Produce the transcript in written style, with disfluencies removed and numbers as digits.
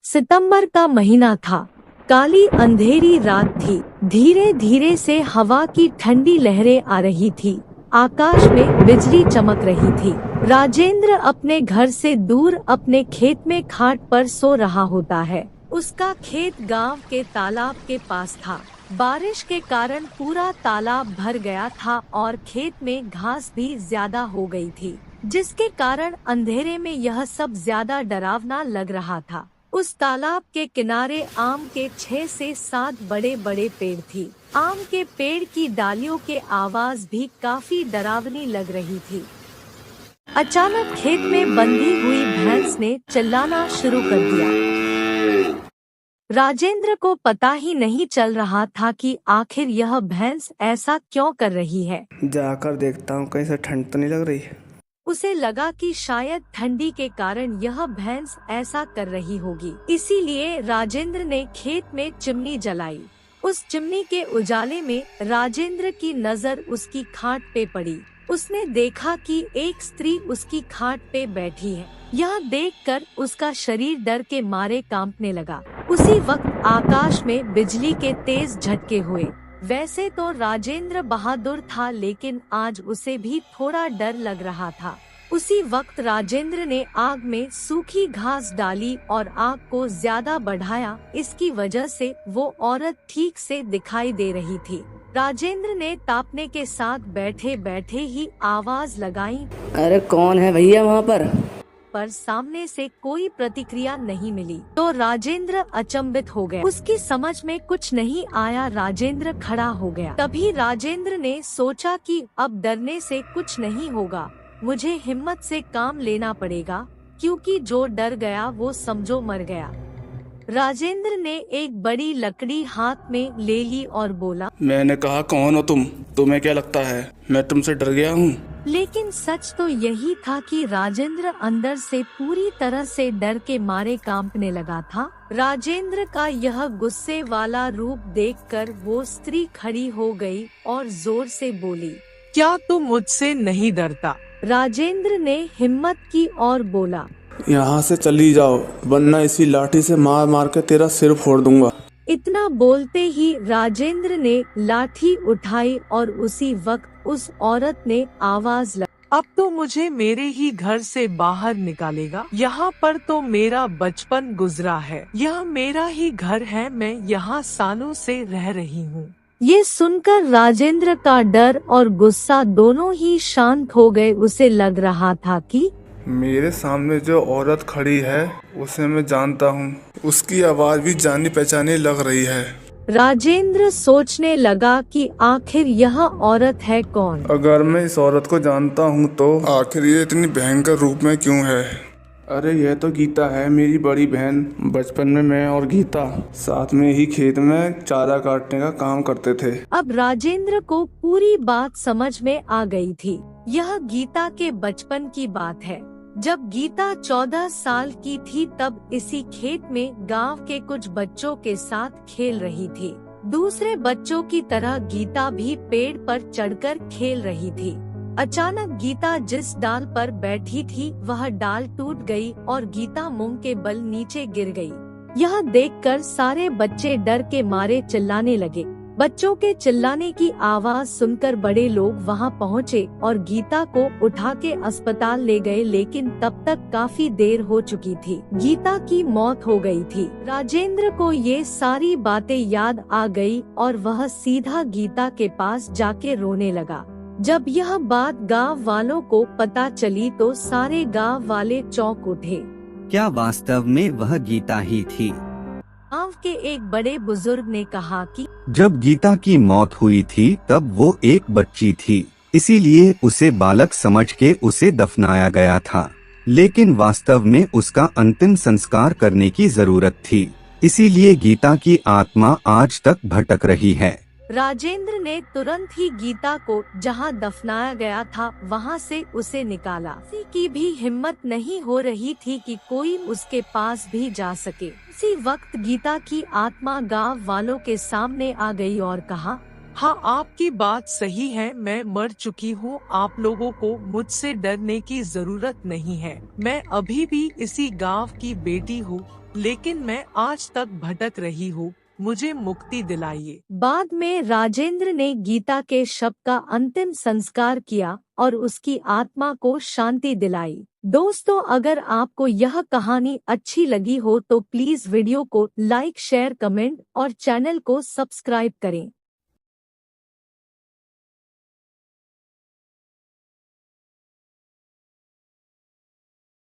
सितंबर का महीना था। काली अंधेरी रात थी। धीरे धीरे से हवा की ठंडी लहरें आ रही थी। आकाश में बिजली चमक रही थी। राजेंद्र अपने घर से दूर अपने खेत में खाट पर सो रहा होता है। उसका खेत गांव के तालाब के पास था। बारिश के कारण पूरा तालाब भर गया था और खेत में घास भी ज्यादा हो गई थी, जिसके कारण अंधेरे में यह सब ज्यादा डरावना लग रहा था। उस तालाब के किनारे आम के 6 से 7 बड़े बड़े पेड़ थी। आम के पेड़ की डालियों के आवाज भी काफी डरावनी लग रही थी। अचानक खेत में बंधी हुई भैंस ने चिल्लाना शुरू कर दिया। राजेंद्र को पता ही नहीं चल रहा था कि आखिर यह भैंस ऐसा क्यों कर रही है। जाकर देखता हूँ कहीं से ठंड तो नहीं लग रही। उसे लगा कि शायद ठंडी के कारण यह भैंस ऐसा कर रही होगी। इसीलिए राजेंद्र ने खेत में चिमनी जलाई। उस चिमनी के उजाले में राजेंद्र की नजर उसकी खाट पे पड़ी। उसने देखा कि एक स्त्री उसकी खाट पे बैठी है। यह देखकर उसका शरीर डर के मारे कांपने लगा। उसी वक्त आकाश में बिजली के तेज झटके हुए। वैसे तो राजेंद्र बहादुर था, लेकिन आज उसे भी थोड़ा डर लग रहा था। उसी वक्त राजेंद्र ने आग में सूखी घास डाली और आग को ज्यादा बढ़ाया। इसकी वजह से वो औरत ठीक से दिखाई दे रही थी। राजेंद्र ने तापने के साथ बैठे बैठे ही आवाज लगाई, अरे कौन है भैया वहाँ पर सामने से कोई प्रतिक्रिया नहीं मिली तो राजेंद्र अचंभित हो गया। उसकी समझ में कुछ नहीं आया। राजेंद्र खड़ा हो गया। तभी राजेंद्र ने सोचा कि अब डरने से कुछ नहीं होगा, मुझे हिम्मत से काम लेना पड़ेगा, क्योंकि जो डर गया वो समझो मर गया। राजेंद्र ने एक बड़ी लकड़ी हाथ में ले ली और बोला, मैंने कहा कौन हो तुम? तुम्हें क्या लगता है मैं तुमसे डर गया हूँ? लेकिन सच तो यही था कि राजेंद्र अंदर से पूरी तरह से डर के मारे कांपने लगा था। राजेंद्र का यह गुस्से वाला रूप देखकर वो स्त्री खड़ी हो गई और जोर से बोली, क्या तुम मुझसे नहीं डरता? राजेंद्र ने हिम्मत की और बोला, यहाँ से चली जाओ, वरना इसी लाठी से मार मार के तेरा सिर फोड़ दूंगा। इतना बोलते ही राजेंद्र ने लाठी उठाई और उसी वक्त उस औरत ने आवाज लगाई, अब तो मुझे मेरे ही घर से बाहर निकालेगा? यहाँ पर तो मेरा बचपन गुजरा है, यह मेरा ही घर है, मैं यहाँ सालों से रह रही हूँ। ये सुनकर राजेंद्र का डर और गुस्सा दोनों ही शांत हो गए। उसे लग रहा था कि मेरे सामने जो औरत खड़ी है उसे मैं जानता हूँ, उसकी आवाज भी जानी पहचानी लग रही है। राजेंद्र सोचने लगा कि आखिर यह औरत है कौन। अगर मैं इस औरत को जानता हूँ तो आखिर ये इतनी भयंकर रूप में क्यों है? अरे यह तो गीता है, मेरी बड़ी बहन। बचपन में मैं और गीता साथ में ही खेत में चारा काटने का काम करते थे। अब राजेंद्र को पूरी बात समझ में आ गई थी। यह गीता के बचपन की बात है। जब गीता 14 साल की थी तब इसी खेत में गांव के कुछ बच्चों के साथ खेल रही थी। दूसरे बच्चों की तरह गीता भी पेड़ पर चढ़कर खेल रही थी। अचानक गीता जिस डाल पर बैठी थी वह डाल टूट गई और गीता मुंह के बल नीचे गिर गई। यह देखकर सारे बच्चे डर के मारे चिल्लाने लगे। बच्चों के चिल्लाने की आवाज सुनकर बड़े लोग वहां पहुंचे और गीता को उठा के अस्पताल ले गए, लेकिन तब तक काफी देर हो चुकी थी। गीता की मौत हो गई थी। राजेंद्र को ये सारी बातें याद आ गई और वह सीधा गीता के पास जाके रोने लगा। जब यह बात गांव वालों को पता चली तो सारे गांव वाले चौंक उठे। क्या वास्तव में वह गीता ही थी? गांव के एक बड़े बुजुर्ग ने कहा कि जब गीता की मौत हुई थी तब वो एक बच्ची थी, इसीलिए उसे बालक समझ के उसे दफनाया गया था। लेकिन वास्तव में उसका अंतिम संस्कार करने की जरूरत थी, इसीलिए गीता की आत्मा आज तक भटक रही है। राजेंद्र ने तुरंत ही गीता को जहां दफनाया गया था वहां से उसे निकाला। किसी की भी हिम्मत नहीं हो रही थी कि कोई उसके पास भी जा सके। उसी वक्त गीता की आत्मा गांव वालों के सामने आ गई और कहा, हाँ, आपकी बात सही है, मैं मर चुकी हूँ। आप लोगों को मुझसे डरने की जरूरत नहीं है। मैं अभी भी इसी गांव की बेटी हूँ। लेकिन मैं आज तक भटक रही हूँ, मुझे मुक्ति दिलाइए। बाद में राजेंद्र ने गीता के शव का अंतिम संस्कार किया और उसकी आत्मा को शांति दिलाई। दोस्तों, अगर आपको यह कहानी अच्छी लगी हो तो प्लीज वीडियो को लाइक, शेयर, कमेंट और चैनल को सब्सक्राइब करें।